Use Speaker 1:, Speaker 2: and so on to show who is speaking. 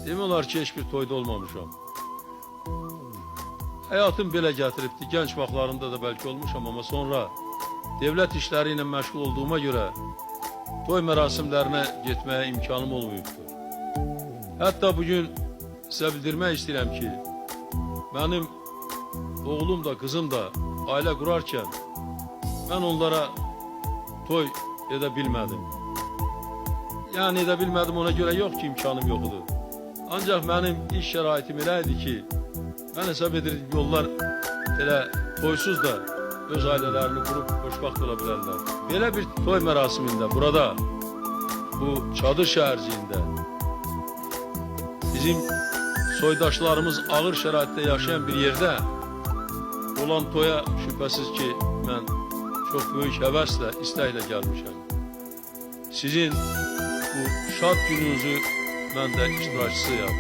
Speaker 1: Demək olar ki, heç bir toyda olmamışam. Həyatım belə gətiribdi. Gənc vaxtlarında da bəlkə olmuşam, amma sonra devlət işləri ilə məşğul olduğuma görə toy mərasimlərinə getməyə imkanım olmayıbdır. Hətta bugün sizə bildirmək istəyirəm ki, mənim oğlum da, qızım da ailə qurarkən mən onlara toy edə bilmədim. Yəni edə bilmədim ona görə yox ki, imkanım yoxdur. Ancaq mənim iş şəraitim elə idi ki, mən hesab edirdim ki, onlar elə toysuz da öz ailələrini qurub xoşbaxt ola bilərlər. Belə bir toy mərasimində, burada, bu çadır şəhərciyində bizim soydaşlarımız ağır şəraitdə yaşayan bir yerdə olan toya şübhəsiz ki, mən çox böyük həvəslə, istəklə gəlmişəm. Sizin bu şad gününüzü mən də iştirakçısıyam.